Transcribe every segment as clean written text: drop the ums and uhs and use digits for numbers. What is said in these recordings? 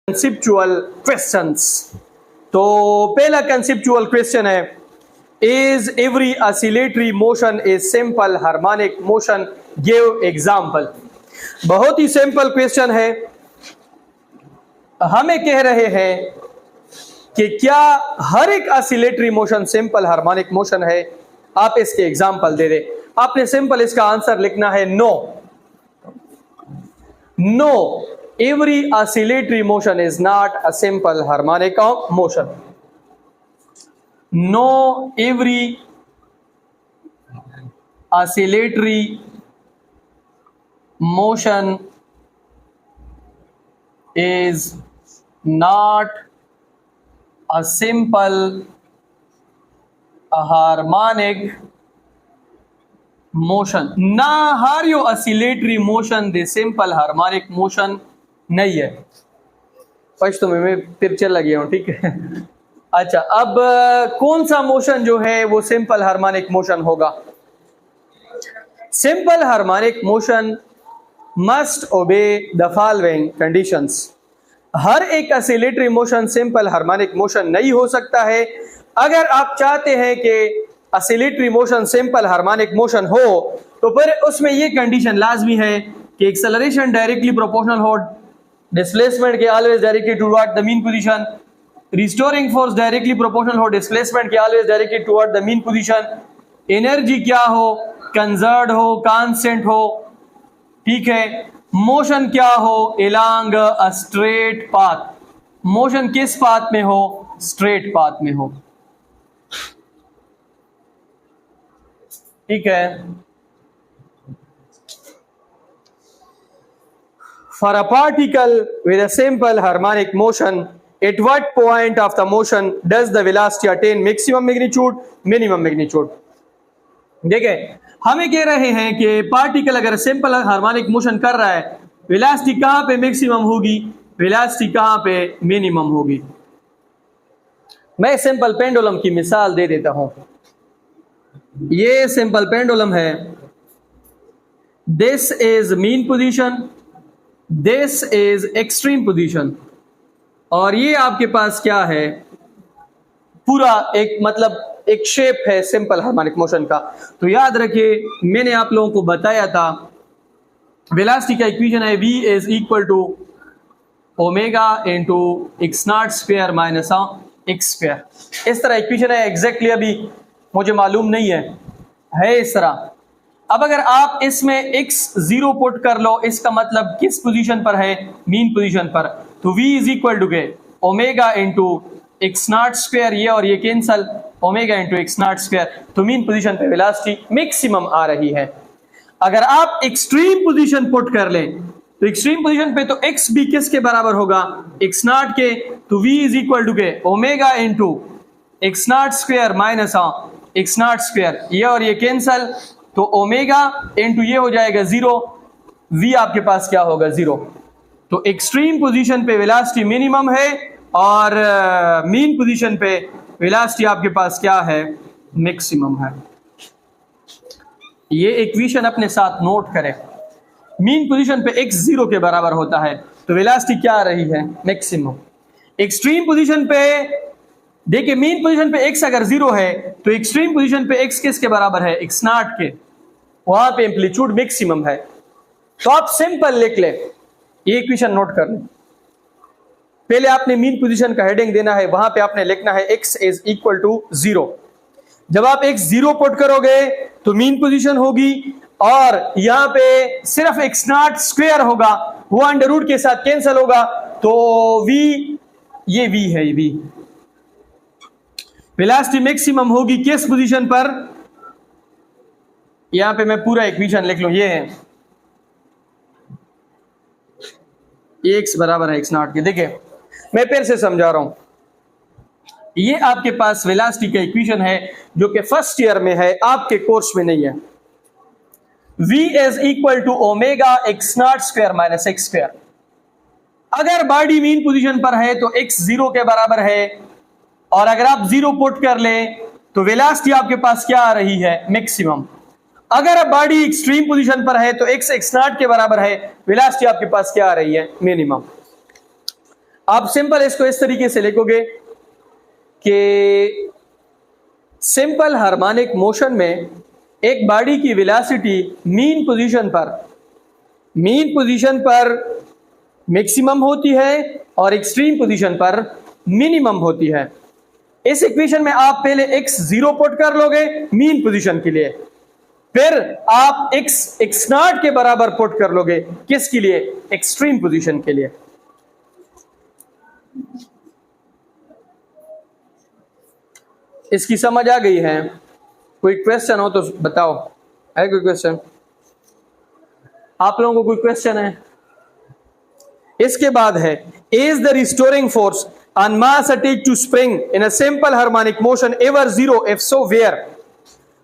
Conceptual questions. तो पहला conceptual question है, is every oscillatory motion a simple harmonic motion, give example. बहुत ही simple question है। हमें कह रहे हैं कि क्या हर एक oscillatory motion simple harmonic motion है, आप इसके एग्जांपल दे दे। आपने सिंपल इसका आंसर लिखना है no. No, every oscillatory motion is not a simple harmonic motion. No, every oscillatory motion is not a simple harmonic motion. ना हर यो oscillatory motion they simple harmonic motion नहीं है। पश्तो में फिर चल गया हूं, ठीक है। अच्छा, अब कौन सा मोशन जो है वो सिंपल हार्मोनिक मोशन होगा? Simple harmonic motion must obey the following conditions. हर एक oscillatory motion simple harmonic motion नहीं हो सकता है। अगर आप चाहते हैं कि oscillatory motion simple harmonic motion हो तो फिर उसमें ये कंडीशन लाजमी है कि एक्सेलरेशन डायरेक्टली प्रोपोर्शनल हो, डिस्प्लेसमेंट के always directly toward the mean position, restoring force directly proportional हो डिस्प्लेसमेंट के always directly toward the mean position, energy क्या हो, कंजर्व्ड हो, कांस्टेंट हो, ठीक है। मोशन क्या हो, along a straight path. Motion किस पाथ में हो? स्ट्रेट पाथ में हो, ठीक है। For a particle with a simple harmonic motion, at what point of the motion does the velocity attain maximum magnitude, minimum magnitude? देखिए, हमें कह रहे हैं कि पार्टिकल अगर सिंपल हार्मोनिक मोशन कर रहा है, वेलोसिटी कहां पे मैक्सिमम होगी, वेलोसिटी कहां पे मिनिमम होगी। मैं सिंपल पेंडुलम की मिसाल दे देता हूं। ये सिंपल पेंडुलम है। This is mean position, this is extreme position, और ये आपके पास क्या है, पूरा एक मतलब एक शेप है सिंपल हार्मोनिक मोशन का। तो याद रखिए, मैंने आप लोगों को बताया था वेलोसिटी का इक्वेशन है v is equal to omega into X not square minus X square. इस तरह इक्वेशन है। एग्जैक्टली अभी मुझे मालूम नहीं है इस तरह। अब अगर आप इसमें x0 पुट कर लो, इसका मतलब किस पोजीशन पर है? मीन पोजीशन पर। तो v इज इक्वल टू के omega into X not square, ये और ये cancel, omega into X not square. तो मीन पोजीशन पे वेलोसिटी मैक्सिमम आ रही है। अगर आप एक्सट्रीम पोजीशन पुट कर लें तो एक्सट्रीम पोजीशन पे तो x भी किसके बराबर होगा? एक्स नॉट के। तो v इज इक्वल टू के omega into X not square minus x not square, ये और ये कैंसल, तो ओमेगा इंटू ये हो जाएगा 0, v आपके पास क्या होगा? 0। तो एक्सट्रीम पोजीशन पे वेलोसिटी मिनिमम है और मीन पोजीशन पे वेलोसिटी आपके पास क्या है? मैक्सिमम है। ये इक्वेशन अपने साथ नोट करें। मीन पोजीशन पे x 0 के बराबर होता है तो वेलोसिटी क्या आ रही है? मैक्सिमम। एक्सट्रीम पोजीशन पे देखिए, मीन पोजीशन पे x अगर 0 है तो एक्सट्रीम पोजीशन पे x किसके बराबर है? x नॉट के। वहां पे एम्पलीट्यूड मैक्सिमम है। तो आप सिंपल लिख ले, ये इक्वेशन नोट कर लें। पहले आपने मीन पोजीशन का हेडिंग देना है, वहां पे आपने लिखना है x इज इक्वल टू 0। जब आप x 0 पुट करोगे तो मीन पोजीशन होगी, और यहां पे सिर्फ x नॉट स्क्वायर होगा, वो अंडर रूट के साथ कैंसिल होगा, तो v, ये v है, v वेलोसिटी मैक्सिमम होगी किस पोजीशन पर? यहां पे मैं पूरा इक्वेशन लिख लूं, ये है x बराबर है x नॉट के। देखिए, मैं फिर से समझा रहा हूं। ये आपके पास वेलोसिटी का इक्वेशन है जो कि फर्स्ट ईयर में है, आपके कोर्स में नहीं है। v is equal to omega X not square minus X square. अगर बॉडी मीन पोजीशन पर है तो x 0 के बराबर है, और अगर आप 0 पुट कर लें तो वेलोसिटी आपके पास क्या आ रही है? मैक्सिमम। अगर बॉडी एक्सट्रीम पोजीशन पर है तो x x नॉट के बराबर है, वेलोसिटी आपके पास क्या आ रही है? मिनिमम। आप सिंपल इसको इस तरीके से लिखोगे कि सिंपल हार्मोनिक मोशन में एक बॉडी की वेलोसिटी मीन पोजीशन पर मैक्सिमम होती है और एक्सट्रीम पोजीशन पर मिनिमम होती है। इस इक्वेशन में आप पहले x 0 पुट कर लोगे मीन पोजीशन के लिए, फिर आप x नॉट के बराबर पुट कर लोगे किसके लिए? एक्सट्रीम पोजीशन के लिए। इसकी समझ आ गई है? कोई क्वेश्चन हो तो बताओ। है कोई क्वेश्चन? आप लोगों को कोई क्वेश्चन है? इसके बाद है is the restoring force on mass attach to spring in a simple harmonic motion ever zero, if so where.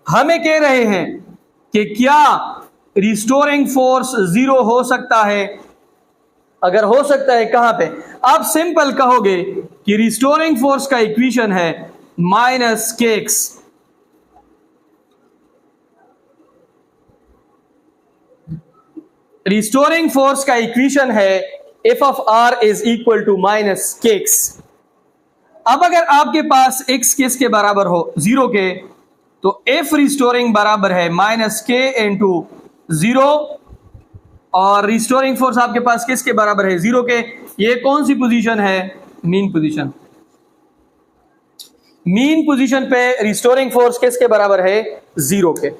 हमें कह रहे हैं कि क्या रिस्टोरिंग फोर्स जीरो हो सकता है? अगर हो सकता है कहां पे? आप सिंपल कहोगे कि रिस्टोरिंग फोर्स का इक्वेशन है minus K X. Restoring force का इक्वेशन है F of R is equal to minus K X. अब अगर आपके पास एक्स किसके बराबर हो? जीरो के, तो एफ रिस्टोरिंग बराबर है माइनस के इंटू जीरो, और रिस्टोरिंग फोर्स आपके पास किसके बराबर है? जीरो के। ये कौन सी पोजीशन है? Mean position. मीन पोजीशन पे रिस्टोरिंग फोर्स किसके बराबर है? जीरो के।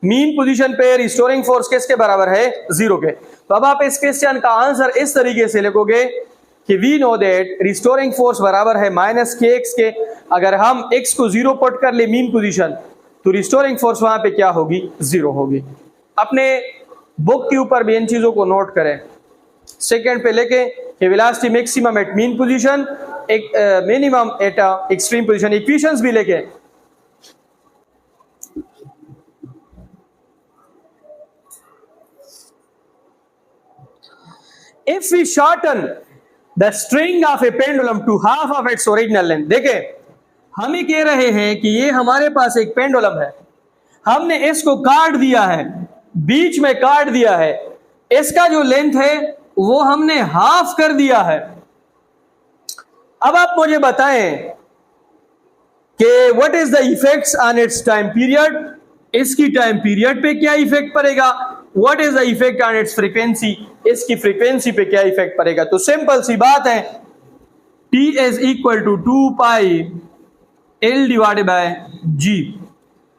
मीन पोजीशन पे रिस्टोरिंग फोर्स किसके बराबर है? जीरो के। तो अब आप इस क्वेश्चन का आंसर इस तरीके से लिखोगे कि we know that restoring force बराबर है माइनस के एक्स के। अगर हम एक्स को जीरो पुट कर ले मीन पोजीशन, तो रिस्टोरिंग फोर्स वहां पे क्या होगी? जीरो होगी। अपने बुक के ऊपर भी इन चीजों को नोट करें। सेकेंड पे लेके कि velocity maximum at mean position, एक minimum at extreme position. Equations भी लेके if we shorten the string of a pendulum to half of its original length। देखें, हम कह रहे हैं कि ये हमारे पास एक पेंडुलम है, हमने इसको काट दिया है, बीच में काट दिया है, इसका जो लेंथ है वो हमने हाफ कर दिया है। अब आप मुझे बताएं कि what is the effects on it's time period. इसकी टाइम पीरियड पे क्या इफेक्ट पड़ेगा? What is the effect on it's frequency, इसकी फ्रीक्वेंसी पे क्या इफेक्ट पड़ेगा? तो सिंपल सी बात है, T is equal to 2 pi L divided by G।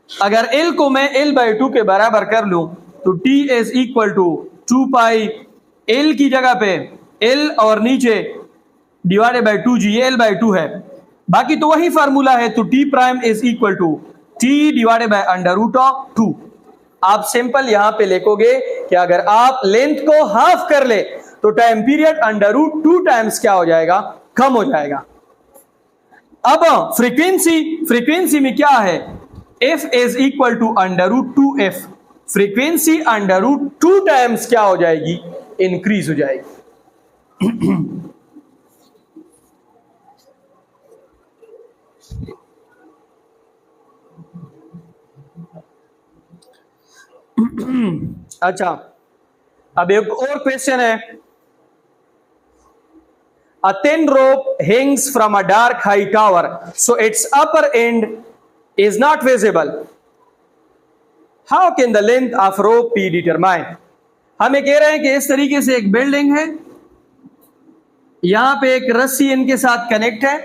अगर L को मैं L बाय 2 के बराबर कर लूं तो T is equal to 2 pi L की जगह पे L और नीचे डिवाइडेड बाय 2G, ये L बाय 2 है, बाकी तो वही फार्मूला है। तो T prime is equal to T divided by under root of 2। आप सिंपल यहां पे लिखोगे कि अगर आप लेंथ को हाफ कर ले तो time period under root 2 times क्या हो जाएगा? कम हो जाएगा। अब फ्रीक्वेंसी में क्या है? F is equal to under root 2F। Frequency under root 2 times क्या हो जाएगी? इंक्रीज हो जाएगी। अच्छा, अब एक और क्वेश्चन है। A thin rope hangs from a dark high tower, so its upper end is not visible. How can the length of rope be determined? हमें कह रहे हैं कि इस तरीके से एक बिल्डिंग है, यहां पे एक रस्सी इनके साथ कनेक्ट है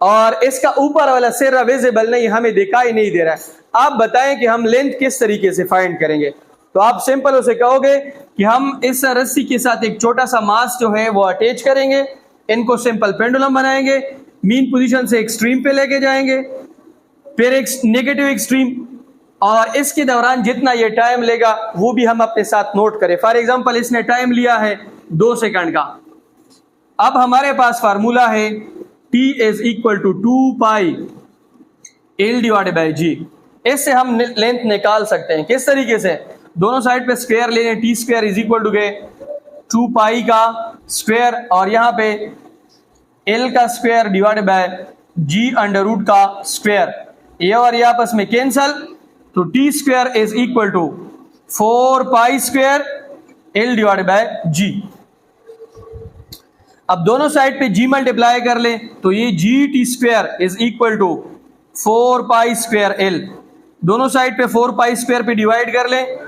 और इसका ऊपर वाला सिरा विजिबल नहीं, हमें दिखाई नहीं दे रहा है। आप बताएं कि हम लेंथ किस तरीके से फाइंड करेंगे? तो आप सिंपल उसे कहोगे कि हम इस रस्सी के साथ एक छोटा सा मास जो है वो अटैच करेंगे, इनको सिंपल पेंडुलम बनाएंगे, मीन पोजीशन से एक्सट्रीम पे लेके जाएंगे, फिर एक नेगेटिव एक्सट्रीम, और इसके दौरान जितना ये टाइम लेगा वो भी हम अपने साथ नोट करें। फॉर एग्जांपल इसने टाइम लिया है 2 सेकंड का। अब हमारे पास फार्मूला है T is equal to 2 pi L divided by G। इससे हम लेंथ निकाल सकते हैं। किस तरीके से? दोनों साइड पे स्क्वायर ले लें, T square is equal to 2 pi का स्क्वायर और यहाँ पे L का square divided by G under root का स्क्वायर, ये और ये आपस में कैंसल, तो T square is equal to 4 pi square L divided by G। अब दोनों साइड पे g मल्टीप्लाई कर लें तो ये gt square is equal to 4 pi square l। दोनों साइड पे 4 पाई स्क्वायर पे डिवाइड कर लें,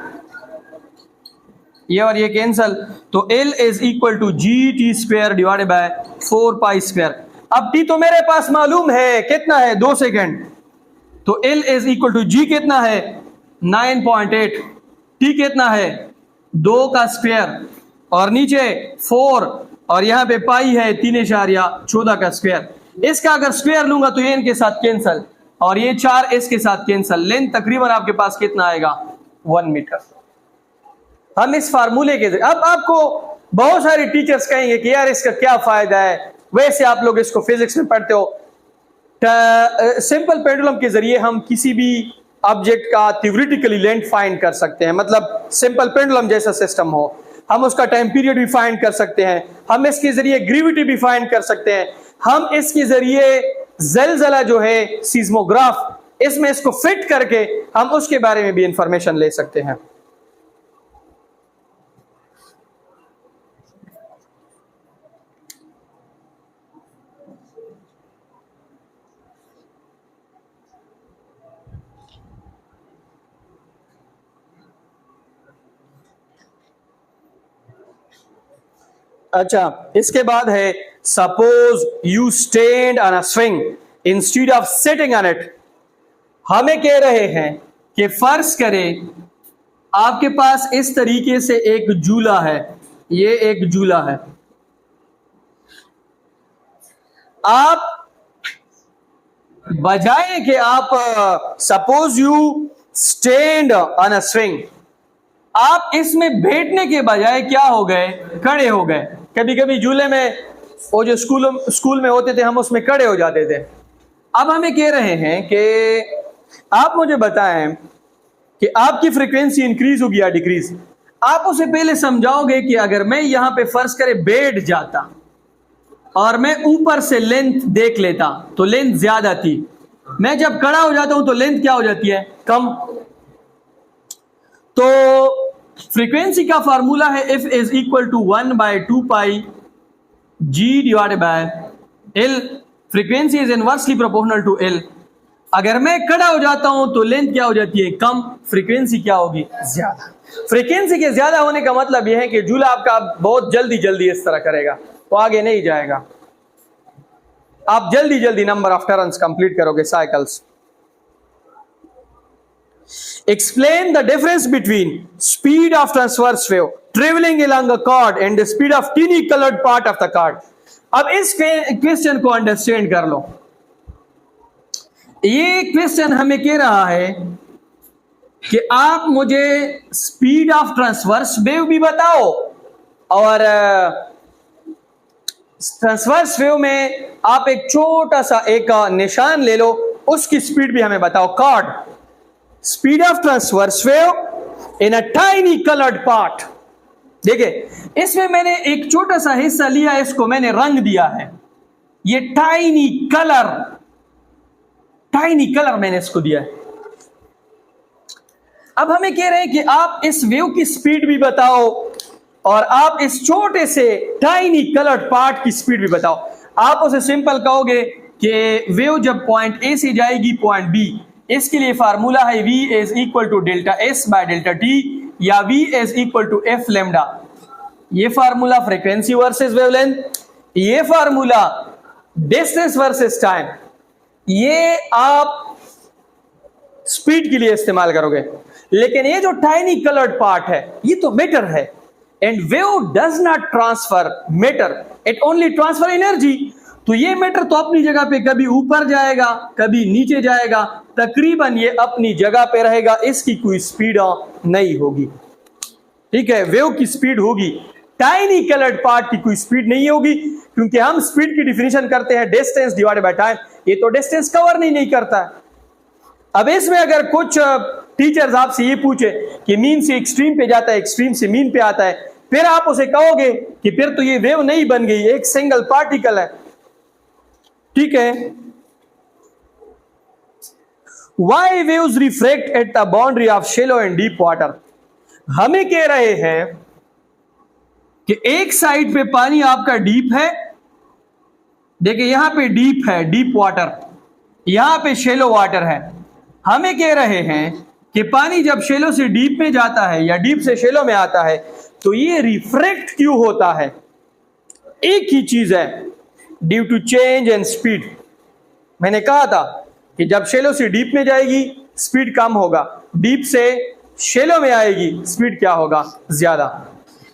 ये और ये कैंसल, तो l is equal to gt square divided by 4 pi square. अब t तो मेरे पास मालूम है कितना है, 2 सेकेंड, तो l is equal to g कितना है 9.8, t कितना है 2 का स्क्वायर और नीचे 4 और यहां पे पाई है 3.14 का स्क्वायर। इसका अगर स्क्वायर लूंगा तो ये इनके साथ कैंसल और ये 4 इसके साथ कैंसल। लेंथ तकरीबन आपके पास कितना आएगा 1 मीटर। हम इस फार्मूले के अब आपको बहुत सारे टीचर्स कहेंगे कि यार इसका क्या फायदा है, वैसे आप लोग इसको फिजिक्स में पढ़ते हो। सिंपल पेंडुलम के जरिए हम किसी भी ऑब्जेक्ट का थ्योरेटिकली लेंथ फाइंड कर सकते हैं, मतलब सिंपल पेंडुलम जैसा सिस्टम हो, हम उसका टाइम पीरियड भी फाइंड कर सकते हैं, हम इसके जरिए ग्रेविटी भी फाइंड कर सकते हैं, हम इसके जरिए ज़लज़ला जो है सीस्मोग्राफ, इसमें इसको फिट करके हम उसके बारे में भी इंफॉर्मेशन ले सकते हैं। अच्छा, इसके बाद है suppose you stand on a swing instead of sitting on it. हमें कह रहे हैं कि फर्ज करें आपके पास इस तरीके से एक झूला है, ये एक झूला है, आप बजाय कि आप suppose you stand on a swing, आप इसमें बैठने के बजाय क्या हो गए, खड़े हो गए। कभी कभी झूले में वो जो स्कूल में होते थे हम उसमें खड़े हो जाते थे। अब हमें कह रहे हैं कि आप मुझे बताएं कि आपकी फ्रीक्वेंसी इंक्रीज होगी या डिक्रीज। आप उसे पहले समझाओगे कि अगर मैं यहां पे फर्ज करे बैठ जाता और मैं ऊपर से लेंथ देख लेता तो लेंथ ज्यादा थी, मैं जब खड़ा हो जाता हूं तो लेंथ क्या हो जाती है, कम। तो फ्रीक्वेंसी का फार्मूला है F is equal to 1/2 pi G divided by L। Frequency is inversely proportional to L। अगर मैं खड़ा हो जाता हूं तो लेंथ क्या हो जाती है, कम, फ्रीक्वेंसी क्या होगी, ज्यादा। फ्रीक्वेंसी के ज्यादा होने का मतलब यह है कि झूला आपका बहुत जल्दी जल्दी इस तरह करेगा, तो आगे नहीं जाएगा, आप जल्दी जल्दी नंबर ऑफ टर्न्स कंप्लीट करोगे, cycles. Explain the difference between speed of transverse wave traveling along a cord and the speed of teeny colored part of the cord। अब इस क्वेश्चन को अंडरस्टैंड कर लो। ये क्वेश्चन हमें कह रहा है कि आप मुझे स्पीड ऑफ ट्रांसवर्स वेव भी बताओ और ट्रांसवर्स वेव में आप एक छोटा सा एक निशान ले लो, उसकी स्पीड भी हमें बताओ। Cord speed of transverse wave in a tiny coloured part. देखिए इसमें मैंने एक छोटा सा हिस्सा लिया, इसको मैंने रंग दिया है, ये टाइनी कलर मैंने इसको दिया है। अब हमें कह रहे हैं कि आप इस वेव की स्पीड भी बताओ और आप इस छोटे से टाइनी कलर्ड पार्ट की स्पीड भी बताओ। आप उसे सिंपल कहोगे कि वेव जब पॉइंट ए से जाएगी पॉइंट बी, इसके लिए फार्मूला है v is equal to delta S by delta T या v is equal to F lambda. ये फार्मूला फ्रीक्वेंसी वर्सेस वेवलेंथ, ये फार्मूला डिस्टेंस वर्सेस टाइम, ये आप स्पीड के लिए इस्तेमाल करोगे। लेकिन ये जो टाइनी कलर्ड पार्ट है ये तो मैटर है, and wave does not transfer matter, it only transfer energy. तो ये मैटर तो अपनी जगह पे कभी ऊपर जाएगा कभी नीचे जाएगा, तकरीबन ये अपनी जगह पे रहेगा, इसकी कोई स्पीड नहीं होगी। ठीक है, वेव की स्पीड होगी, टाइनी कलर्ड पार्ट की कोई स्पीड नहीं होगी, क्योंकि हम स्पीड की डिफिनेशन करते हैं डिस्टेंस डिवाइडेड बाय टाइम, ये तो डिस्टेंस कवर नहीं करता है। अब इसमें अगर कुछ टीचर्स आपसे ये पूछे कि मीन से एक्सट्रीम पे जाता है, एक्सट्रीम से मीन पे आता है, फिर आप उसे कहोगे कि फिर तो ये वेव नहीं बन गई, एक सिंगल पार्टिकल है। ठीक है, Why waves refract at the boundary of shallow and deep water? हमें कह रहे हैं कि एक साइड पे पानी आपका डीप है देखिए यहां पे डीप है, डीप वाटर, यहां पे शेलो वाटर है। हमें कह रहे हैं कि पानी जब शेलो से डीप में जाता है या डीप से शेलो में आता है तो ये रिफ्रैक्ट क्यों होता है? एक ही चीज है, due to change in speed. मैंने कहा था कि जब शेलो से डीप में जाएगी स्पीड कम होगा, डीप से शेलो में आएगी स्पीड क्या होगा? ज्यादा।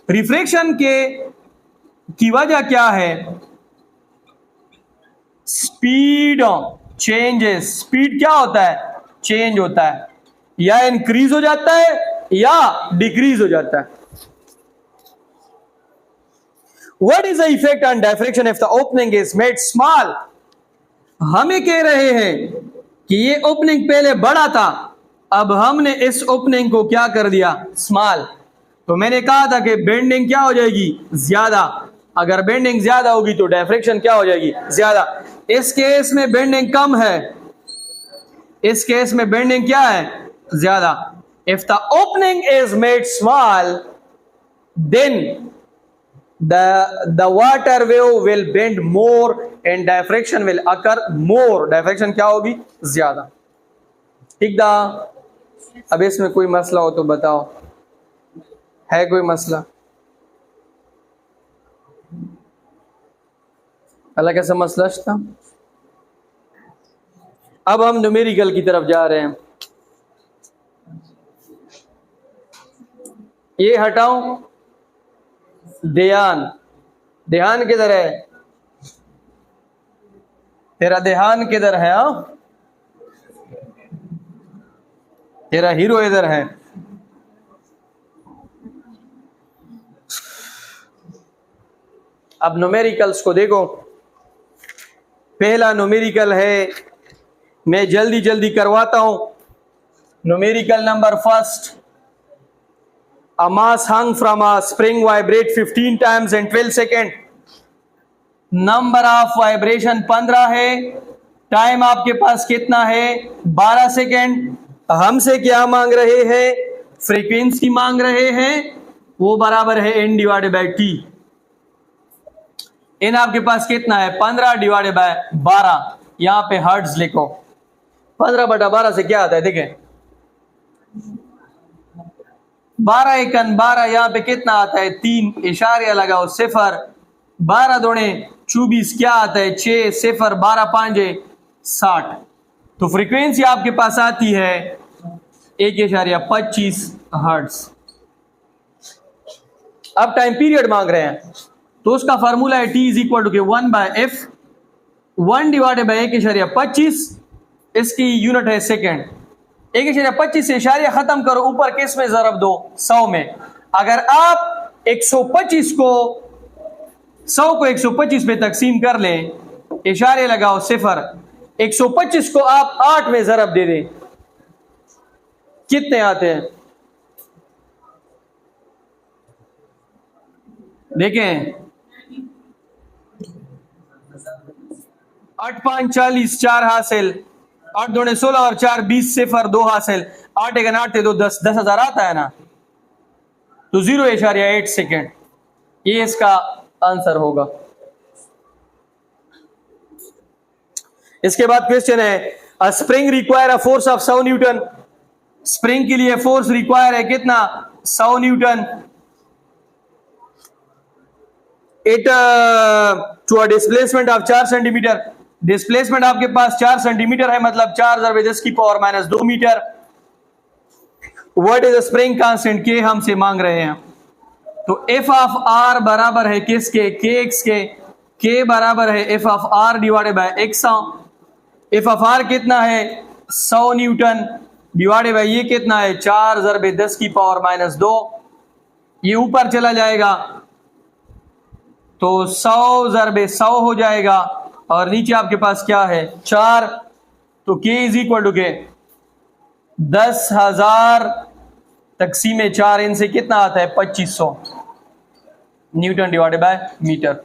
रिफ्रैक्शन की वजह क्या है? Speed changes. स्पीड क्या होता है? चेंज होता है, या इंक्रीज हो जाता है या डिक्रीज हो जाता है। What is the effect on diffraction if the opening is made small? हमें कह रहे हैं कि ये ओपनिंग पहले बड़ा था, अब हमने इस ओपनिंग को क्या कर दिया? स्मॉल। तो मैंने कहा था कि बेंडिंग क्या हो जाएगी? ज्यादा। अगर बेंडिंग ज्यादा होगी तो डायफ्रेक्शन क्या हो जाएगी? ज्यादा। इस केस में बेंडिंग कम है, इस केस में बेंडिंग क्या है? ज्यादा। If the opening is made small then the water wave will bend more and diffraction will occur more. diffraction क्या होगी? ज्यादा। ठीक था? अब इसमें कोई मसला हो तो बताओ, है कोई मसला? अलग कैसा मसला था? अब हम न्यूमेरिकल की तरफ जा रहे हैं। ये हटाओ, ध्यान। ध्यान किधर है? तेरा ध्यान किधर है? तेरा हीरो इधर है। अब न्यूमेरिकल्स को देखो। पहला न्यूमेरिकल है, मैं जल्दी जल्दी करवाता हूं। Numerical number first, a mass hung from a spring vibrate 15 times in 12 seconds. Number of vibration 15 है, टाइम आपके पास कितना है? 12 सेकेंड। हमसे क्या मांग रहे हैं? फ्रीक्वेंसी मांग रहे हैं, वो बराबर है n divided by t। n आपके पास कितना है? 15 डिवाइडेड बाय 12। यहां पे हर्ट्ज लिखो। 15/12 से क्या आता है? देखें 12 एकन 12, यहां पे कितना आता है? 3। इशारा लगाओ, 0। 12 दूने 24, क्या आता है? 6। 0 12 5 60। तो फ्रीक्वेंसी आपके पास आती है 1.25 हर्ट्ज। अब टाइम पीरियड मांग रहे हैं तो उसका फार्मूला है t is equal to 1/f। 1 divided by 1.25, इसकी यूनिट है सेकेंड। 1.25 से इशारे खत्म करो, ऊपर किस में जरब दो? 100 में। अगर आप 125 को 100 को 125 में तकसीम कर लें, इशारे लगाओ 0। 125 को आप 8 में जरब दे दें, कितने आते हैं? देखें 8 5 40, 4 हासिल, 8 दूने 16 और 4 20, 0 2 हासिल, 8 1 8 2 10, 10,000 आता है ना। तो 0.8 सेकेंड, ये इसका आंसर होगा। इसके बाद क्वेश्चन है, a spring require a force of 100 newton. Spring के लिए फोर्स रिक्वायर है कितना? 100 newton. It to a displacement of 4 centimetre. Displacement आपके पास 4 सेंटीमीटर है, मतलब 4×10⁻² metre. What is spring constant? K हमसे मांग रहे हैं। तो एफ ऑफ आर बराबर है किसके? के एक्स के। के बराबर है F of R divided by X. F of R कितना है? 100 न्यूटन डिवाइडेड बाय ये कितना है? 4×10⁻²। ये ऊपर चला जाएगा तो 100×100 हो जाएगा, और नीचे आपके पास क्या है? 4। तो K इज इक्वल टू के 10,000 तकसीम 4, इनसे कितना आता है? 2500 न्यूटन डिवाइडेड बाय मीटर।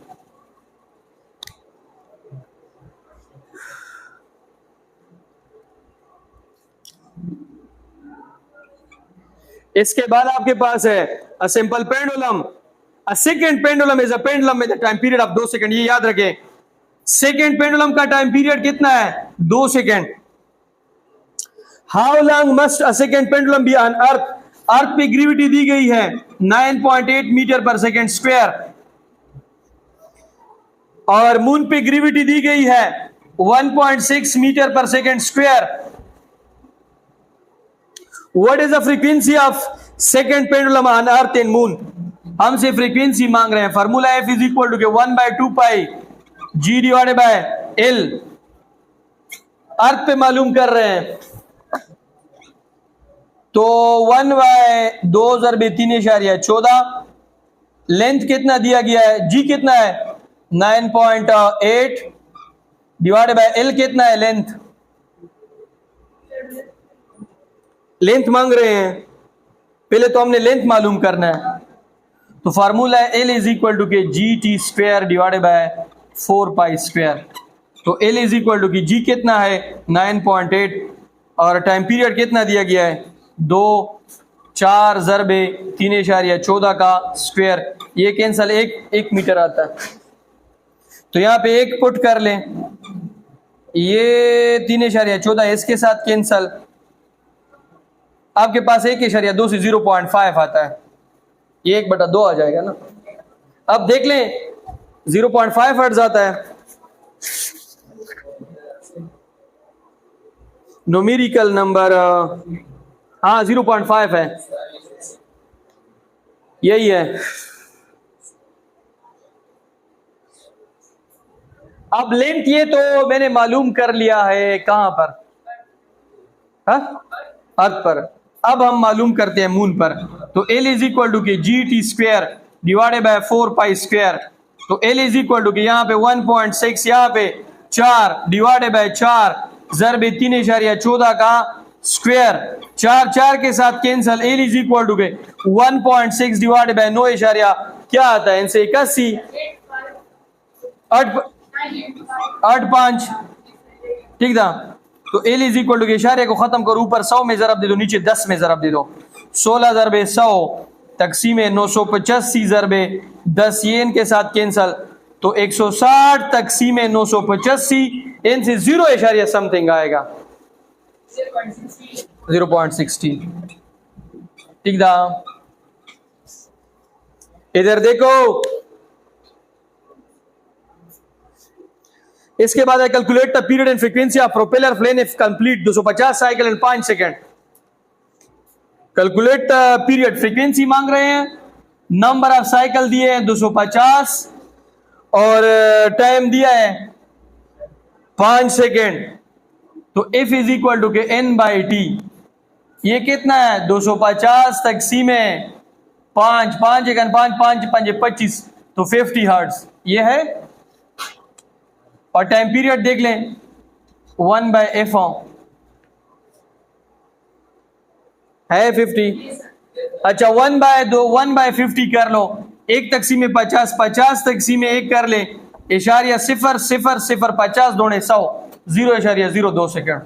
इसके बाद आपके पास है a simple pendulum. A second pendulum is a pendulum with a time period of 2 second. ये याद रखें, सेकेंड पेंडुलम का टाइम पीरियड कितना है? 2 second. How long must a second pendulum be on earth? Earth पे ग्रेविटी दी गई है 9.8 मीटर पर सेकेंड स्क्वायर, और मून पे ग्रेविटी दी गई है 1.6 मीटर पर second square. What is the frequency of second pendulum on earth and moon? हमसे फ्रीक्वेंसी मांग रहे हैं। Formula F is equal to 1/2 pi G divided by L. Earth पे मालूम कर रहे हैं तो 1/2 ज़रबे 3.14। लेंथ कितना दिया गया है? जी कितना है? 9.8 डिवाइडेड बाय एल कितना है? लेंथ मांग रहे हैं, पहले तो हमने लेंथ मालूम करना है। तो फार्मूला है एल इज इक्वल टू के G T square divided by 4 pi square. तो एल इज इक्वल टू की जी कितना है? 9.8 और टाइम पीरियड कितना दिया गया है? 2, 4 ज़रबे 3.14 का स्क्वायर। ये कैंसल 1 मीटर आता है, तो यहां पे 1 पुट कर लें। ये 3.14 इसके साथ कैंसल, आपके पास 1.2 से 0.5 आता है, ये 1/2 आ जाएगा ना। अब देख लें 0.5 हर्ट्ज आता है। न्यूमेरिकल नंबर हाँ 0.5 है, यही है। अब लेंथ ये तो मैंने मालूम कर लिया है कहां पर? अर्थ पर। अब हम मालूम करते हैं मून पर। तो एल इज इक्वल टू के G T square divided by 4 pi square. तो एल इज इक्वल टू के यहाँ पे 1.6, यहाँ पे 4 डिवाइडेड बाय 4 ज़रबे 3.14 का स्क्वायर। 4 के साथ cancel. L is equal to K 1.6 divided by 9 इशारिया क्या आता है? इनसे 81 8.5 ठीक था। तो एल इज इक्वल टू के इशारे को खत्म करो, ऊपर 100 में ज़रब दे दो, नीचे 10 में ज़रब दे दो। 16 ज़रबे 100 तकसीम 985 ज़रबे 10, ये इनके साथ कैंसल। तो 160 तकसीम 985, इनसे 0 इशारिया समथिंग आएगा 0.16 ठीक था। इधर देखो, इसके बाद है calculate the period and frequency of propeller plane if complete 250 cycle in 5 second. Calculate period, frequency मांग रहे हैं, नंबर ऑफ साइकिल दिए हैं 250 और टाइम दिया है 5 सेकेंड। तो एफ इज इक्वल टू के एन बाई टी। ये कितना है? 250 तकसीम 5, 5 1 5 5 5 25, तो 50 हर्ट्ज ये है। और टाइम पीरियड देख लें 1/f है 50। अच्छा 1/50 कर लो, 1 तकसीम 50, 50 तकसीम 1 कर ले, इशारिया 0 0 0 50 2 100 0.02 सेकेंड।